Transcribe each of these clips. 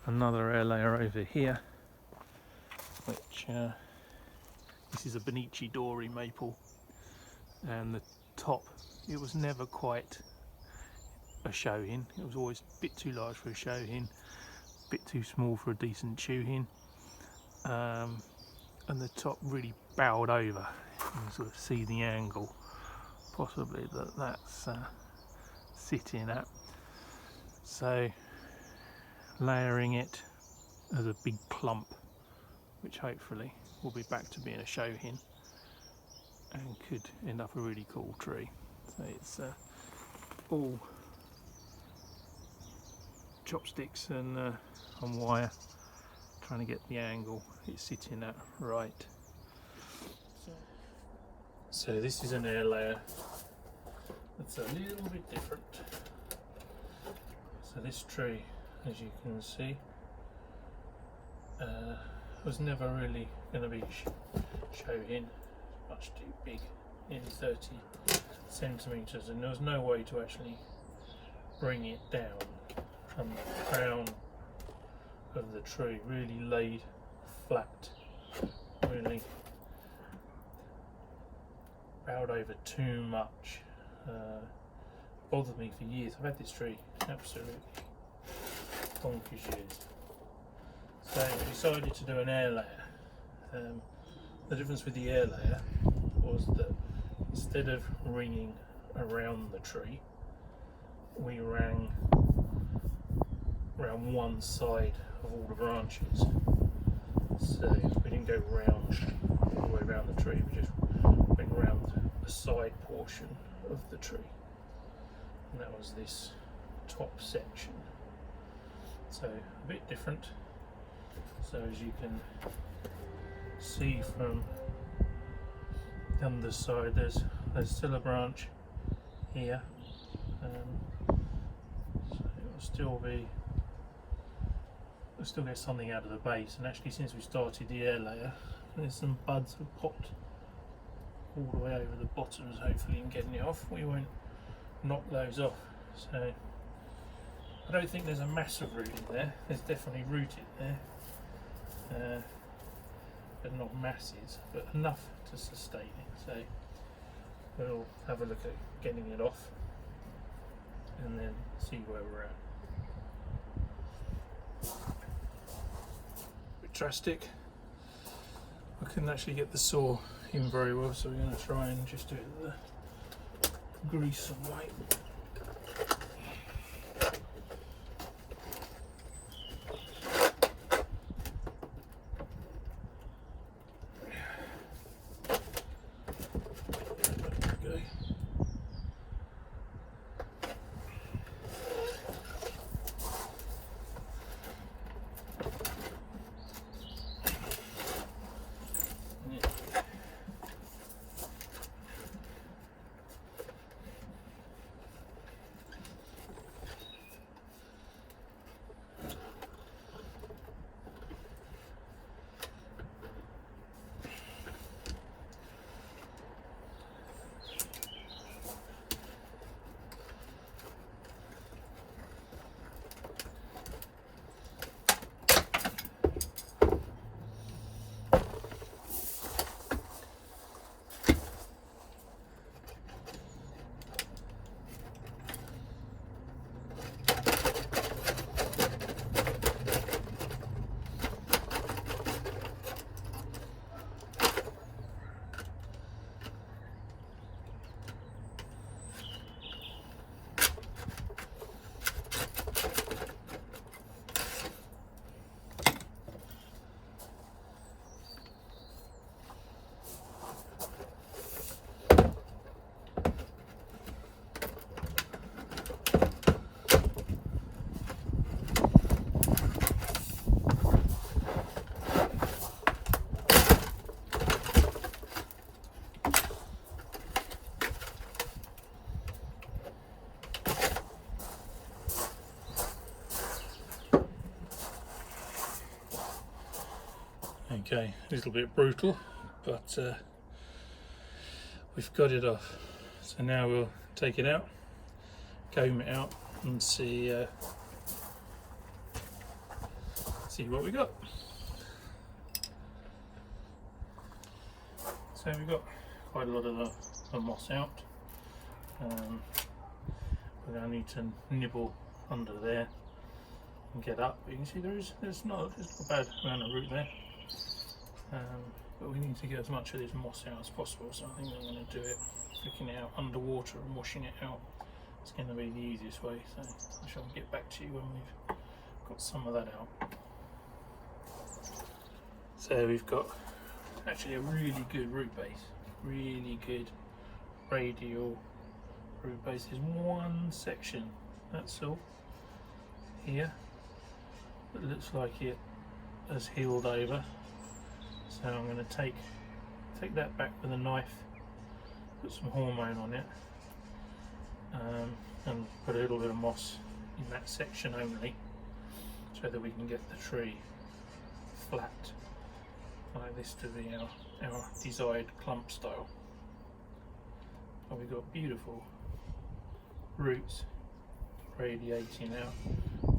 another air layer over here, which this is a Benichidori Maple, and the top, it was never quite a show hen. It was always a bit too large for a show hen, a bit too small for a decent chew hen, and the top really bowed over. You can sort of see the angle possibly that's sitting at. So layering it as a big clump, which hopefully will be back to being a show hen and could end up a really cool tree. So it's all chopsticks and on wire, trying to get the angle it's sitting at right. So this is an air layer that's a little bit different. So this tree, as you can see, was never really going to be show hen, much too big, nearly 30 centimetres, and there was no way to actually bring it down from the crown of the tree, really laid flat, really bowed over too much. Bothered me for years. I've had this tree absolutely bonkers years. So I decided to do an air layer. The difference with the air layer was that instead of ringing around the tree, we rang around one side of all the branches. So we didn't go round all the way around the tree, we just went around the side portion of the tree, and that was this top section. So a bit different. So as you can see from the underside, there's still a branch here, so we'll still get something out of the base. And actually, since we started the air layer, there's some buds have popped all the way over the bottoms, hopefully in getting it off. We won't knock those off. So I don't think there's a massive root in there. There's definitely root in there, but not masses, but enough to sustain it. So we'll have a look at getting it off and then see where we're at. Bit drastic. I couldn't actually get the saw in very well, so we're going to try and just do it with the grease and white. Okay, a little bit brutal, but we've got it off. So now we'll take it out, comb it out, and see see what we got. So we've got quite a lot of the moss out. We're going to need to nibble under there and get up. But you can see there's not a bad amount of root there. But we need to get as much of this moss out as possible, so I think I'm going to do it flicking it out underwater and washing it out. It's going to be the easiest way, so I shall get back to you when we've got some of that out. So we've got actually a really good root base, really good radial root base. There's one section, that's all, here, that looks like it has healed over. So I'm going to take that back with a knife, put some hormone on it, and put a little bit of moss in that section only, so that we can get the tree flat like this to be our desired clump style. But we've got beautiful roots radiating out.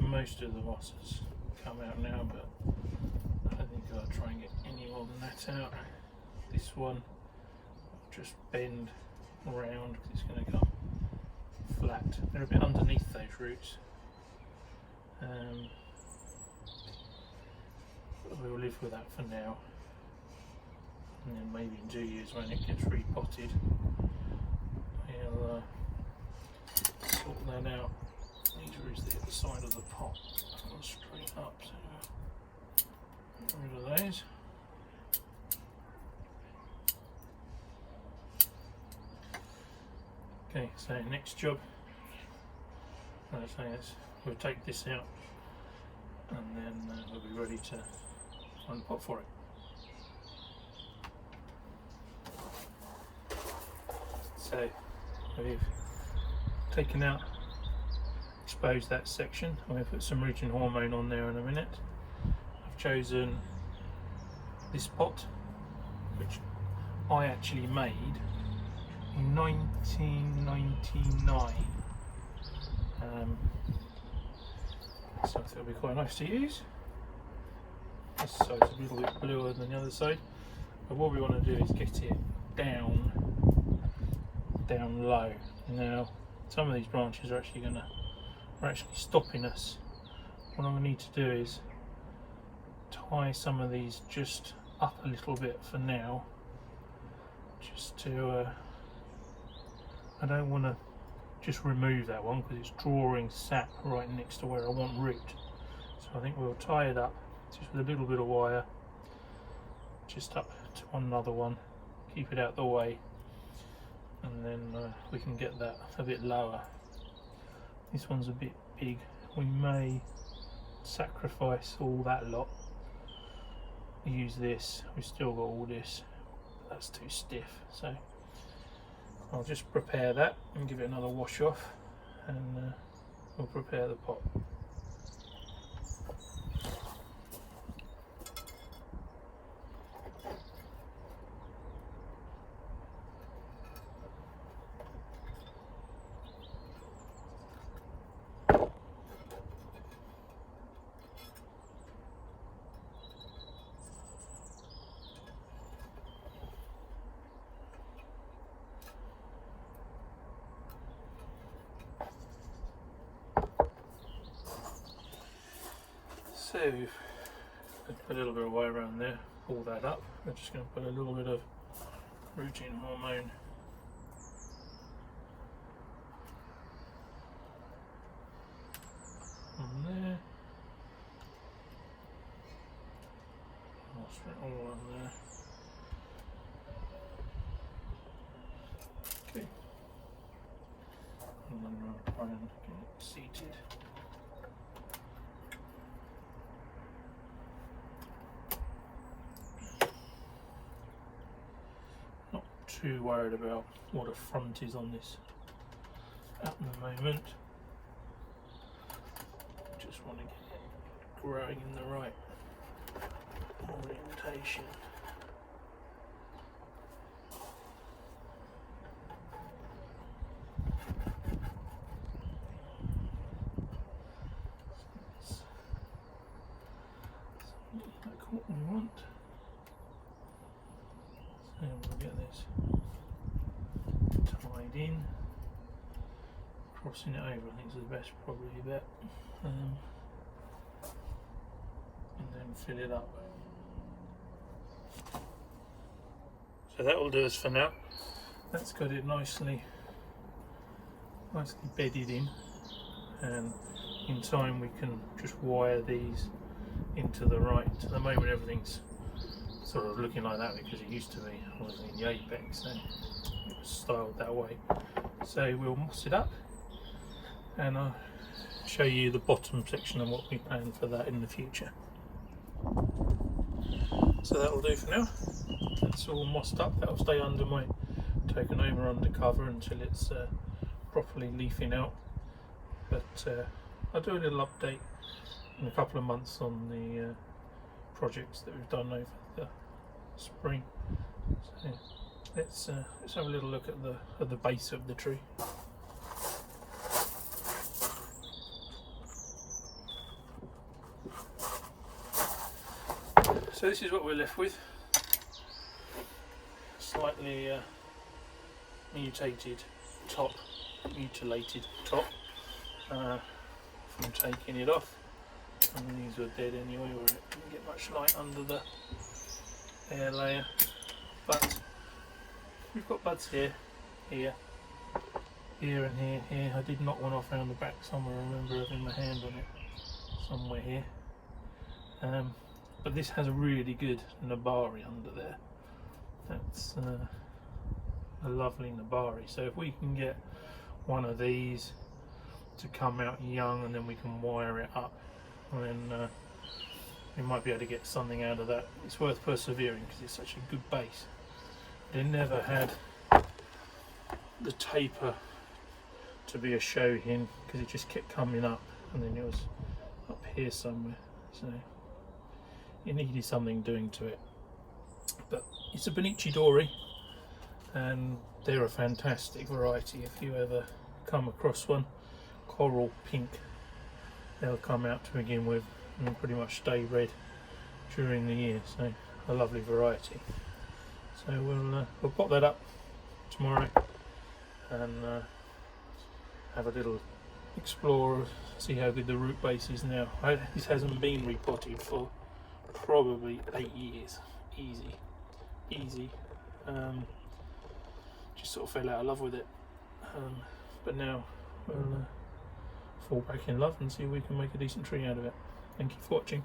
Most of the moss has come out now, but I think I'll try and get any more than that out. This one I'll just bend around because it's going to come flat. They're a bit underneath those roots. But we'll live with that for now. And then maybe in 2 years when it gets repotted, we'll sort that out. These roots there at the side of the pot have gone straight up, so get rid of those. Okay, so next job, we'll take this out and then we'll be ready to find a pot for it. So we've taken out, exposed that section. I'm going to put some rooting hormone on there in a minute. I've chosen this pot, which I actually made in 1999. So I thought it'll be quite nice to use. This side's a little bit bluer than the other side, but what we want to do is get it down low. Now some of these branches are actually stopping us. What I'm going to need to do is tie some of these just up a little bit for now, just to I don't want to just remove that one because it's drawing sap right next to where I want root. So I think we'll tie it up just with a little bit of wire, just up to another one, keep it out the way, and then we can get that a bit lower. This one's a bit big. We may sacrifice all that lot, use this. We've still got all this, but that's too stiff, so I'll just prepare that and give it another wash off, and we'll prepare the pot. So put a little bit of wire around there, pull that up. We're just going to put a little bit of rooting hormone on there. I'll spread it all on there. Okay. And then we'll try and get it seated. Too worried about what a front is on this at the moment. Just want to get it growing in the right orientation. what we want. So we'll get this tied in. Crossing it over, I think is the best probably bet. And then fill it up. So that will do us for now. That's got it nicely bedded in, and in time we can just wire these into the right. At the moment everything's sort of looking like that because it used to be obviously in the apex, so it was styled that way. So we'll moss it up and I'll show you the bottom section and what we plan for that in the future. So that will do for now. That's all mossed up. That'll stay under my tokenoma undercover until it's properly leafing out. But I'll do a little update in a couple of months on the projects that we've done over the spring. So let's have a little look at the base of the tree. So this is what we're left with. Slightly mutilated top from taking it off. And these were dead anyway, where it didn't get much light under the air layer. But we've got buds here, and here. I did knock one off around the back somewhere. I remember having my hand on it somewhere here. But this has a really good nabari under there. That's a lovely nabari. So if we can get one of these to come out young and then we can wire it up, then we might be able to get something out of that. It's worth persevering because it's such a good base. They never had the taper to be a show hin because it just kept coming up and then it was up here somewhere. So it needed something doing to it. But it's a Benichidori and they're a fantastic variety. If you ever come across one, coral pink, they'll come out to begin with and pretty much stay red during the year. So a lovely variety. So we'll pop that up tomorrow and have a little explore, see how good the root base is now. This hasn't been repotted for probably 8 years, easy. Just sort of fell out of love with it, but now we'll fall back in love and see if we can make a decent tree out of it. Thank you for watching.